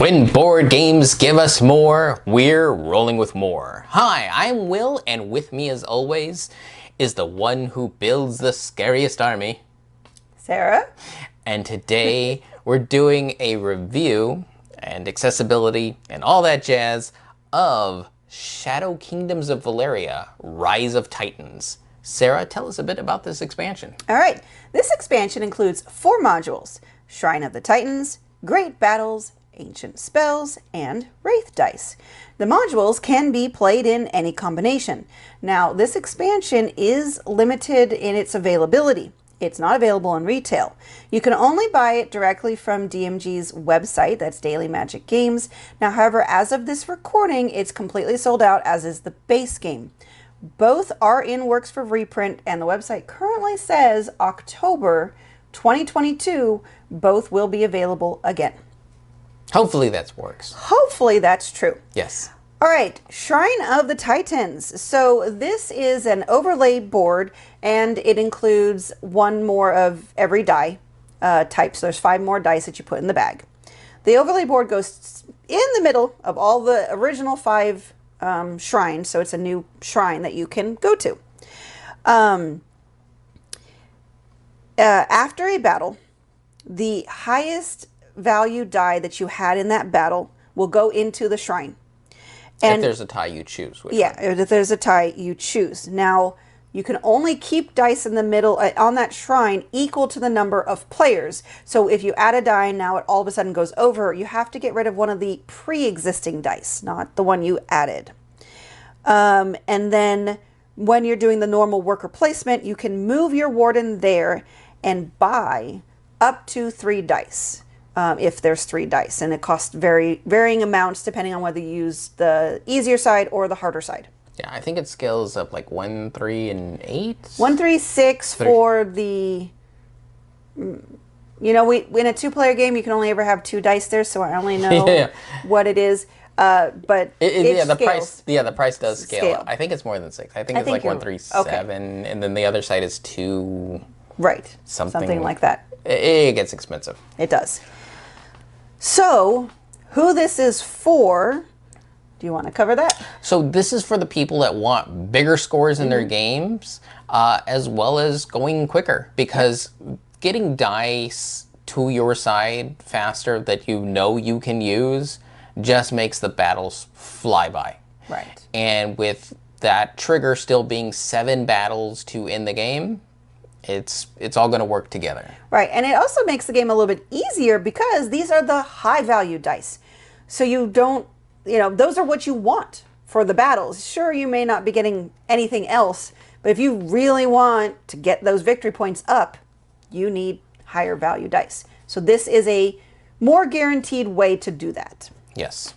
When board games give us more, we're rolling with more. Hi, I'm Will, and with me as always is the one who builds the scariest army, Sarah. And today we're doing a review and accessibility and all that jazz of Shadow Kingdoms of Valeria, Rise of Titans. Sarah, tell us a bit about this expansion. All right, this expansion includes 4 modules: Shrine of the Titans, Great Battles, Ancient Spells, and Wraith Dice. The modules can be played in any combination. Now, this expansion is limited in its availability. It's not available in retail. You can only buy it directly from DMG's website, that's Daily Magic Games. Now, however, as of this recording, it's completely sold out, as is the base game. Both are in works for reprint, and the website currently says October 2022, both will be available again. Hopefully that works. Hopefully that's true. Yes. All right, Shrine of the Titans. So this is an overlay board, and it includes one more of every die type. So there's 5 more dice that you put in the bag. The overlay board goes in the middle of all the original 5 shrines, so it's a new shrine that you can go to. After a battle, the highest value die that you had in that battle will go into the shrine. And if there's a tie, you choose. If there's a tie, you choose. Now, you can only keep dice in the middle on that shrine equal to the number of players. So if you add a die, now it all of a sudden goes over, you have to get rid of one of the pre-existing dice, not the one you added. And then when you're doing the normal worker placement, you can move your warden there and buy up to 3 dice. If there's 3 dice, and it costs varying amounts depending on whether you use the easier side or the harder side. Yeah, I think it scales up like 1, 3, and 8. 1, 3, 6 for the. You know, in a 2-player game, you can only ever have 2 dice there, so I only know what it is. But the price does scale. I think it's more than 6. I think it's like 1, 3, 7, and then the other side is 2. Right. Something like that. It gets expensive. It does. So, who this is for, do you want to cover that? So this is for the people that want bigger scores in their games, as well as going quicker, because getting dice to your side faster that you know you can use just makes the battles fly by. Right. And with that trigger still being 7 battles to end the game, it's all going to work together. Right, and it also makes the game a little bit easier because these are the high value dice. So you don't, those are what you want for the battles. Sure, you may not be getting anything else, but if you really want to get those victory points up, you need higher value dice. So this is a more guaranteed way to do that. Yes.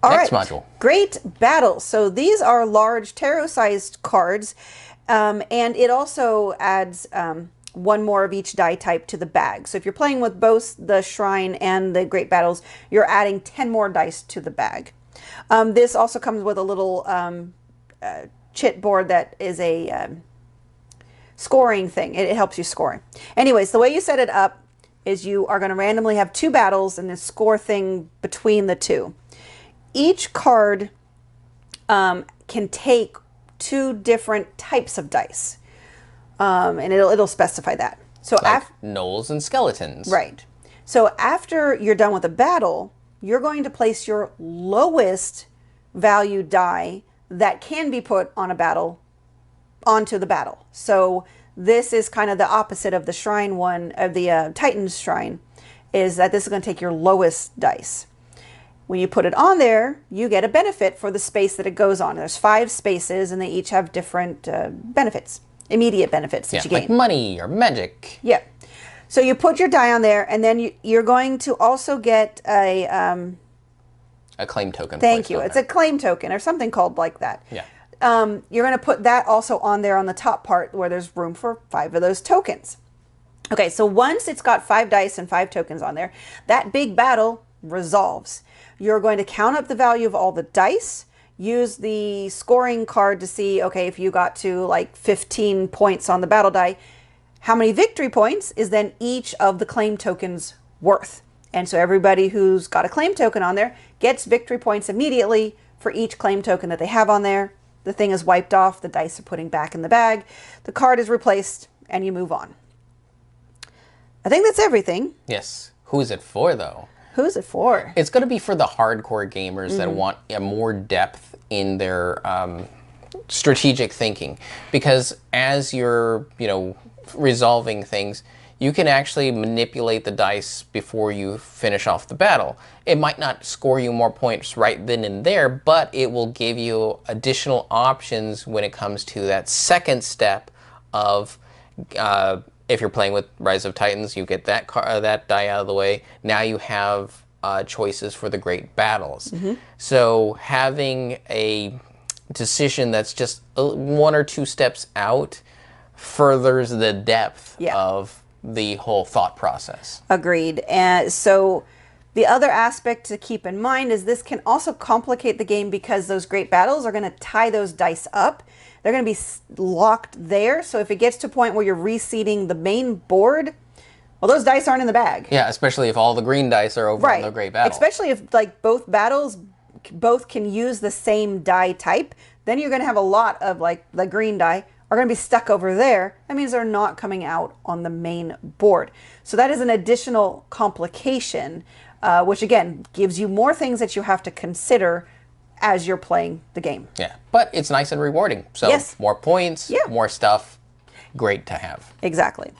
Next module. Great Battles. So these are large tarot-sized cards. And it also adds 1 more of each die type to the bag. So if you're playing with both the Shrine and the Great Battles, you're adding 10 more dice to the bag. This also comes with a little chit board that is a scoring thing. It helps you score. Anyways, the way you set it up is you are going to randomly have 2 battles and this score thing between the 2. Each card can take 2 different types of dice, and it'll specify that. So like gnolls and skeletons. Right. So after you're done with a battle, you're going to place your lowest value die that can be put on a battle onto the battle. So this is kind of the opposite of the Shrine one, of the Titan's Shrine, is that this is going to take your lowest dice. When you put it on there, you get a benefit for the space that it goes on. There's 5 spaces, and they each have different benefits, immediate benefits that you gain. Like money or magic. Yeah. So you put your die on there, and then you're going to also get a claim token. Thank you. It's a claim token or something called like that. Yeah. You're going to put that also on there on the top part where there's room for 5 of those tokens. Okay, so once it's got 5 dice and 5 tokens on there, that big battle resolves. You're going to count up the value of all the dice, use the scoring card to see, okay, if you got to like 15 points on the battle die, how many victory points is then each of the claim tokens worth? And so everybody who's got a claim token on there gets victory points immediately for each claim token that they have on there. The thing is wiped off, the dice are putting back in the bag, the card is replaced, and you move on. I think that's everything. Yes. Who is it for, though? Who's it for? It's going to be for the hardcore gamers that want more depth in their strategic thinking. Because as you're, resolving things, you can actually manipulate the dice before you finish off the battle. It might not score you more points right then and there, but it will give you additional options when it comes to that second step of, if you're playing with Rise of Titans, you get that that die out of the way. Now you have choices for the great battles. So having a decision that's just one or two steps out furthers the depth of the whole thought process. Agreed. And so the other aspect to keep in mind is this can also complicate the game because those great battles are going to tie those dice up. They're going to be locked there. So if it gets to a point where you're reseeding the main board, well, those dice aren't in the bag. Yeah, especially if all the green dice are over on the great battle. Especially if like both battles, both can use the same die type, then you're going to have a lot of like the green die are going to be stuck over there. That means they're not coming out on the main board. So that is an additional complication, which again gives you more things that you have to consider as you're playing the game. Yeah, but it's nice and rewarding. So more points, more stuff, great to have. Exactly.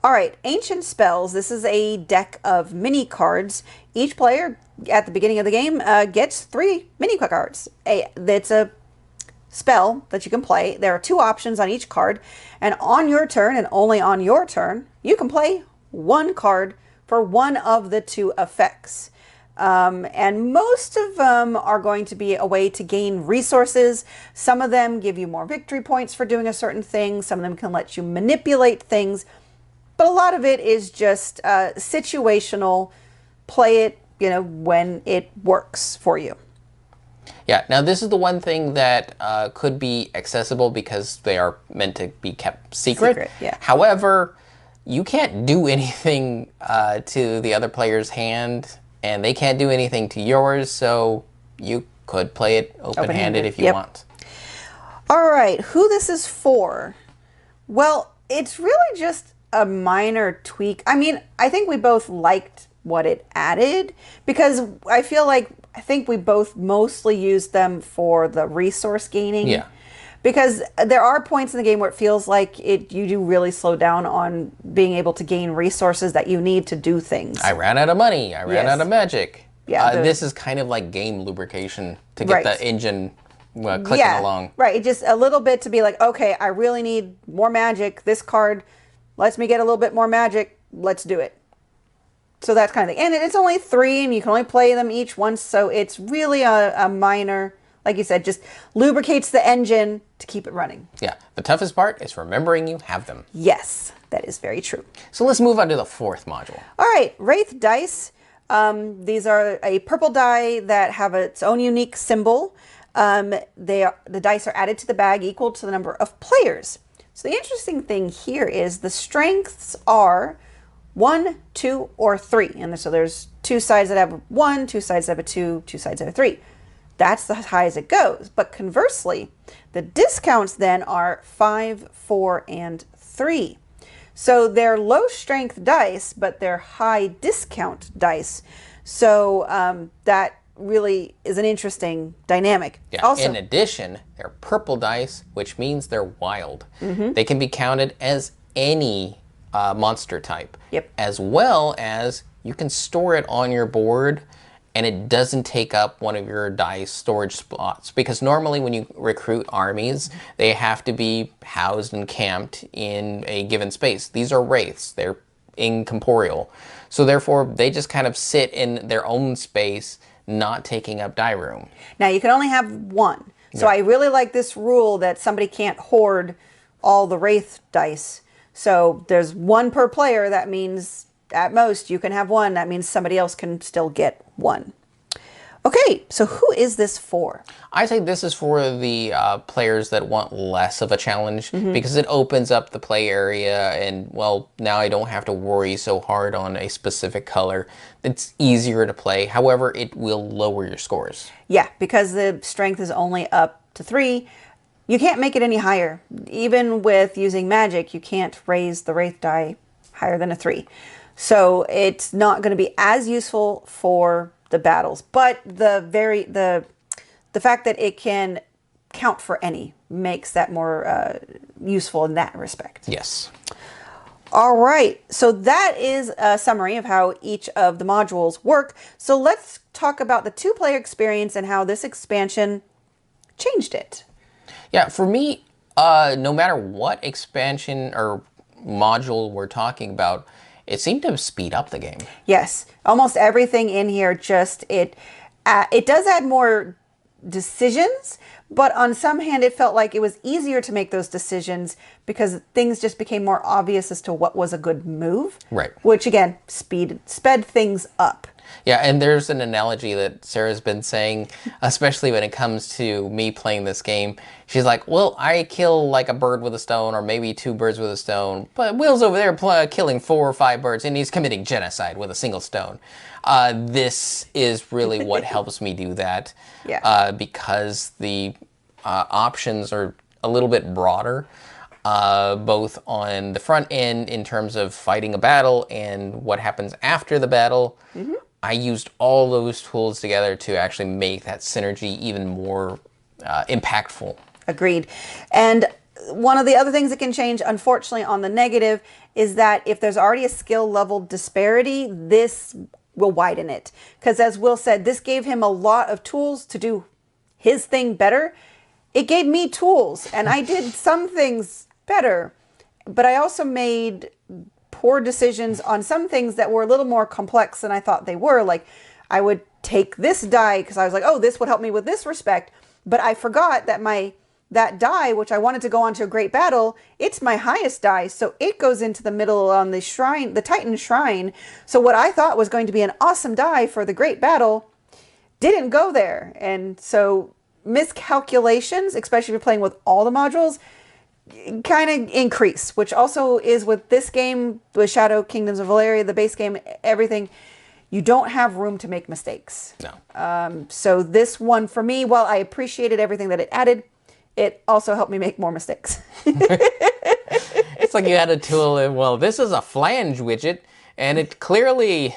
All right, Ancient Spells. This is a deck of mini cards. Each player at the beginning of the game gets 3 mini cards. It's a spell that you can play. There are 2 options on each card, and on your turn, and only on your turn, you can play 1 card for one of the 2 effects. And most of them are going to be a way to gain resources. Some of them give you more victory points for doing a certain thing. Some of them can let you manipulate things. But a lot of it is just situational. Play it, when it works for you. Yeah, now this is the one thing that could be accessible because they are meant to be kept secret. However, you can't do anything to the other player's hand, and they can't do anything to yours, so you could play it open-handed if you want. All right, who this is for? Well, it's really just a minor tweak. I mean, I think we both liked what it added because I think we both mostly used them for the resource gaining. Yeah. Because there are points in the game where it feels like you do really slow down on being able to gain resources that you need to do things. I ran out of money. I ran out of magic. Yeah, this is kind of like game lubrication to get the engine clicking along. Right. It just a little bit to be like, okay, I really need more magic. This card lets me get a little bit more magic. Let's do it. So that's kind of thing. And it's only 3 and you can only play them each once. So it's really a minor, like you said, just lubricates the engine to keep it running. Yeah. The toughest part is remembering you have them. Yes, that is very true. So let's move on to the 4th module. All right. Wraith Dice. These are a purple die that have its own unique symbol. The dice are added to the bag equal to the number of players. So the interesting thing here is the strengths are 1, 2, or 3. And so there's 2 sides that have 1, 2 sides that have a 2, 2 sides that have a 3. That's as high as it goes. But conversely, the discounts then are 5, 4, and 3. So they're low strength dice, but they're high discount dice. So that really is an interesting dynamic. Yeah. Also, in addition, they're purple dice, which means they're wild. They can be counted as any monster type. As well as you can store it on your board and it doesn't take up one of your dice storage spots. Because normally when you recruit armies, they have to be housed and camped in a given space. These are wraiths. They're incorporeal. So therefore, they just kind of sit in their own space, not taking up die room. Now, you can only have 1. So I really like this rule that somebody can't hoard all the Wraith dice. So there's 1 per player. That means at most you can have 1. That means somebody else can still get 1. Okay, so who is this for? I say this is for the players that want less of a challenge because it opens up the play area and, well, now I don't have to worry so hard on a specific color. It's easier to play. However, it will lower your scores. Yeah, because the strength is only up to 3. You can't make it any higher. Even with using magic, you can't raise the Wraith die higher than a 3. So it's not going to be as useful for the battles. But the fact that it can count for any makes that more useful in that respect. Yes. All right, so that is a summary of how each of the modules work. So let's talk about the 2-player experience and how this expansion changed it. Yeah, for me, no matter what expansion or module we're talking about, it seemed to speed up the game. Yes, almost everything in here it does add more decisions, but on some hand it felt like it was easier to make those decisions because things just became more obvious as to what was a good move. Right. Which again, sped things up. Yeah, and there's an analogy that Sarah's been saying, especially when it comes to me playing this game. She's like, well, I kill like a bird with a stone or maybe 2 birds with a stone, but Will's over there killing 4 or 5 birds and he's committing genocide with a single stone. This is really what helps me do that. Yeah. Because the options are a little bit broader, both on the front end in terms of fighting a battle and what happens after the battle. I used all those tools together to actually make that synergy even more impactful. Agreed. And one of the other things that can change, unfortunately, on the negative is that if there's already a skill level disparity, this will widen it. Because as Will said, this gave him a lot of tools to do his thing better. It gave me tools, and I did some things better. But I also made poor decisions on some things that were a little more complex than I thought they were. Like, I would take this die because I was like, oh, this would help me with this respect. But I forgot that that die, which I wanted to go on to a great battle, it's my highest die. So it goes into the middle on the shrine, the Titan shrine. So what I thought was going to be an awesome die for the great battle didn't go there. And so miscalculations, especially if you're playing with all the modules, kind of increase, which also is with this game, with Shadow Kingdoms of Valeria, the base game, everything. You don't have room to make mistakes. No. So this one, for me, while I appreciated everything that it added, it also helped me make more mistakes. It's like you had a tool, and, well, this is a flange widget, and it clearly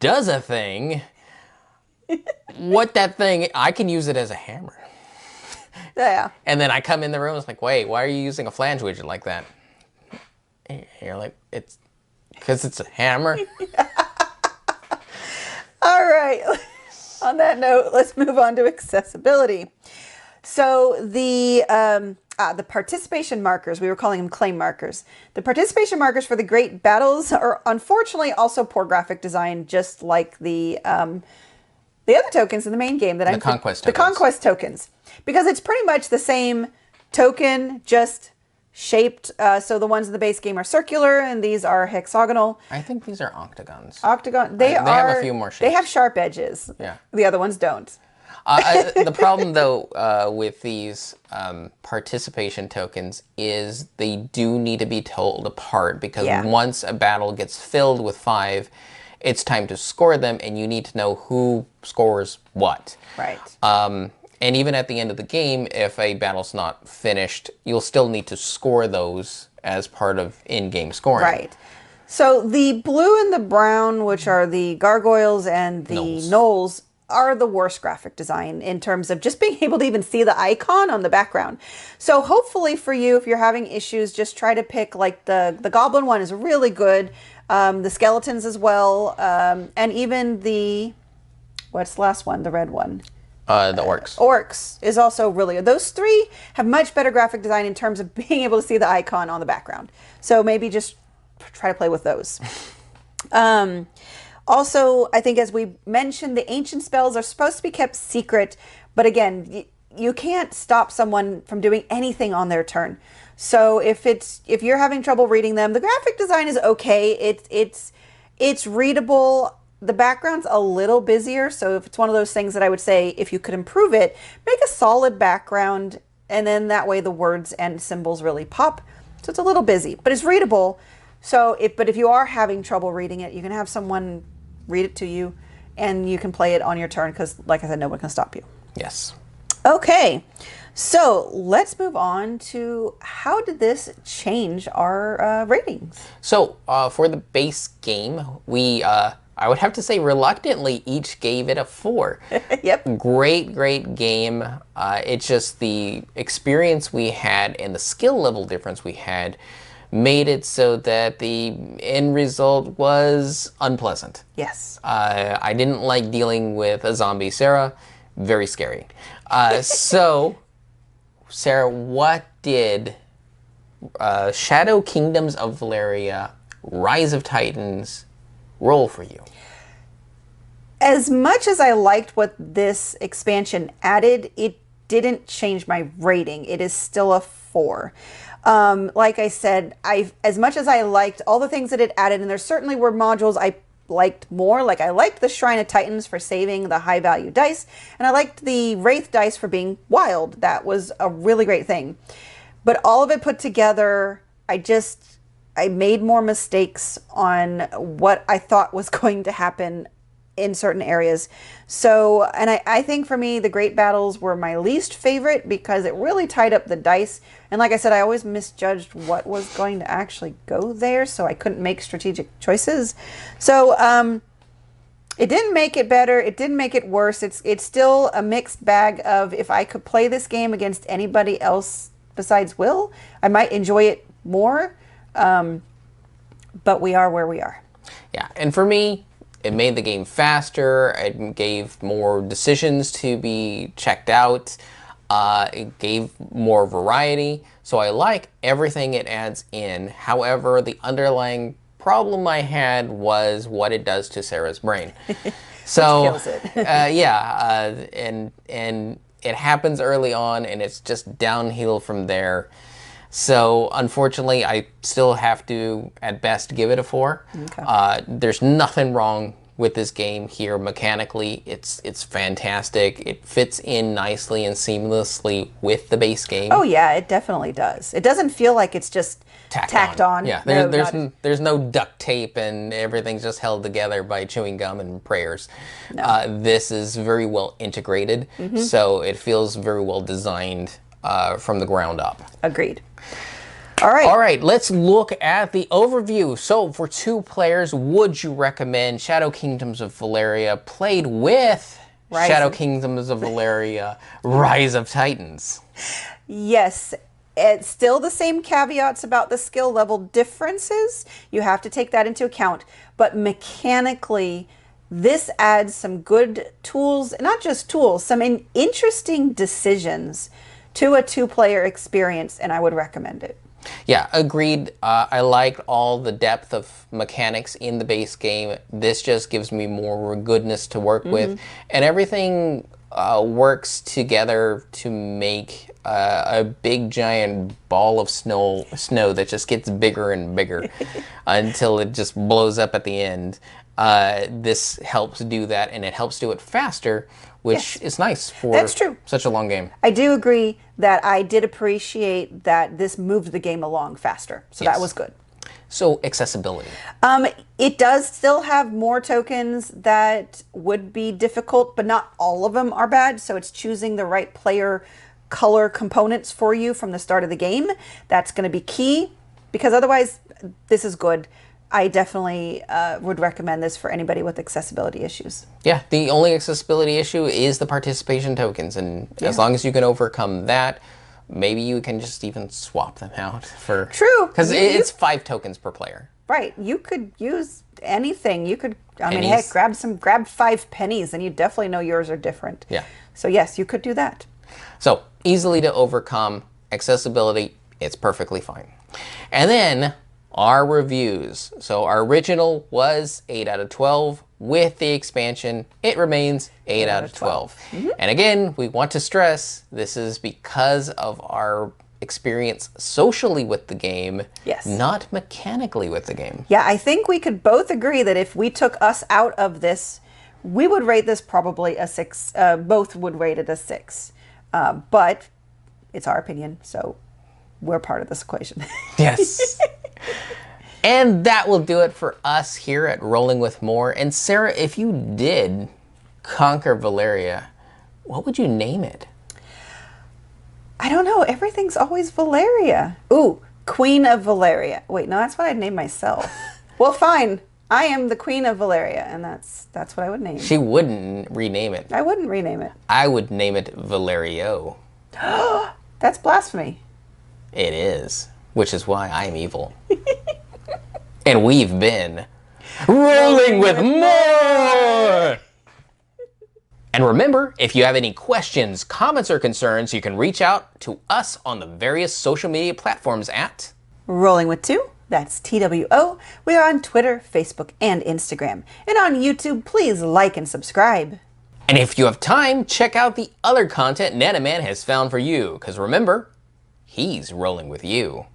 does a thing. What that thing, I can use it as a hammer. Yeah. And then I come in the room, it's like, wait, why are you using a flange widget like that? And you're like, it's because it's a hammer. All right. On that note, let's move on to accessibility. So the participation markers, we were calling them claim markers. The participation markers for the great battles are unfortunately also poor graphic design, just like the other tokens in the main game the conquest tokens. The conquest tokens, because it's pretty much the same token, just shaped. So the ones in the base game are circular, and these are hexagonal. I think these are octagons. Octagon. They have a few more shapes. They have sharp edges. Yeah. The other ones don't. The problem, though, with these participation tokens is they do need to be told apart, because once a battle gets filled with 5, it's time to score them, and you need to know who scores what. Right. And even at the end of the game, if a battle's not finished, you'll still need to score those as part of in-game scoring. Right. So the blue and the brown, which are the gargoyles and the gnolls, are the worst graphic design in terms of just being able to even see the icon on the background. So hopefully for you, if you're having issues, just try to pick, like, the goblin one is really good. The skeletons as well. And even what's the last one? The red one. The orcs. Orcs is also really good. Those 3 have much better graphic design in terms of being able to see the icon on the background. So maybe just try to play with those. Also, I think, as we mentioned, the ancient spells are supposed to be kept secret, but again, you can't stop someone from doing anything on their turn. So if you're having trouble reading them, the graphic design is okay. It's readable. the background's a little busier, so if it's one of those things that I would say if you could improve it, make a solid background, and then that way the words and symbols really pop. So it's a little busy, but it's readable. So if you are having trouble reading it, you can have someone read it to you, and you can play it on your turn because, like I said, no one can stop you. Yes. Okay, so let's move on to how did this change our ratings? So for the base game, we I would have to say reluctantly each gave it a 4. Yep. Great game. It's just the experience we had and the skill level difference we had made it so that the end result was unpleasant. Yes. I didn't like dealing with a zombie Sarah. Very scary. So, Sarah, what did Shadow Kingdoms of Valeria, Rise of Titans roll for you? As much as I liked what this expansion added, it didn't change my rating. It is still a 4. Like I said, as much as I liked all the things that it added, and there certainly were modules I liked more. Like I liked the Shrine of Titans for saving the high value dice, and I liked the Wraith Dice for being wild. That was a really great thing. But all of it put together, I made more mistakes on what I thought was going to happen in certain areas. So, and I think for me, the Great Battles were my least favorite because it really tied up the dice. And like I said, I always misjudged what was going to actually go there, so I couldn't make strategic choices. So, it didn't make it better. It didn't make it worse. It's still a mixed bag of if I could play this game against anybody else besides Will, I might enjoy it more. But we are where we are. Yeah, and for me, it made the game faster. It gave more decisions to be checked out. It gave more variety. So I like everything it adds in. However, the underlying problem I had was what it does to Sarah's brain. So kills it. and it happens early on, and it's just downhill from there. So unfortunately, I still have to, at best, give it a 4. Okay. There's nothing wrong with this game here mechanically. It's fantastic. It fits in nicely and seamlessly with the base game. Oh yeah, it definitely does. It doesn't feel like it's just tacked on. Yeah, there's no duct tape and everything's just held together by chewing gum and prayers. No. This is very well integrated, so it feels very well designed from the ground up. Agreed. All right, let's look at the overview. So for 2 players, would you recommend Shadow Kingdoms of Valeria played with Shadow Kingdoms of Valeria, Rise of Titans? Yes. It's still the same caveats about the skill level differences. You have to take that into account. But mechanically, this adds some good tools, not just tools, some interesting decisions to a 2-player experience, and I would recommend it. Yeah, agreed. I liked all the depth of mechanics in the base game. This just gives me more goodness to work with. And everything works together to make a big giant ball of snow that just gets bigger and bigger until it just blows up at the end. This helps do that, and it helps do it faster, which is nice for such a long game. I do agree that I did appreciate that this moved the game along faster, so that was good. So accessibility. It does still have more tokens that would be difficult, but not all of them are bad, so it's choosing the right player color components for you from the start of the game. That's going to be key, because otherwise this is good. I definitely would recommend this for anybody with accessibility issues. Yeah, the only accessibility issue is the participation tokens, and as long as you can overcome that, maybe you can just even swap them out for... True. Because it's 5 tokens per player. Right. You could use anything. You could, I mean, heck, grab 5 pennies, and you definitely know yours are different. Yeah. So yes, you could do that. So easily to overcome, accessibility, it's perfectly fine. And then our reviews. So our original was 8 out of 12. With the expansion, it remains 8 out of 12. And again, we want to stress this is because of our experience socially with the game, Yes. not mechanically with the game. Yeah, I think we could both agree that if we took us out of this, we would rate this probably a 6. Both would rate it a 6. But it's our opinion, so we're part of this equation. Yes. And that will do it for us here at Rolling with More. And Sarah, if you did conquer Valeria, what would you name it? I don't know. Everything's always Valeria. Ooh, Queen of Valeria. Wait, no, that's what I'd name myself. Well, fine. I am the Queen of Valeria, and that's what I would name. She wouldn't rename it. I wouldn't rename it. I would name it Valerio. That's blasphemy. It is, which is why I'm evil. And we've been Rolling with More! And remember, if you have any questions, comments, or concerns, you can reach out to us on the various social media platforms at Rolling with 2. That's TWO. We are on Twitter, Facebook, and Instagram. And on YouTube, please like and subscribe. And if you have time, check out the other content Nanaman has found for you, because remember, he's rolling with you.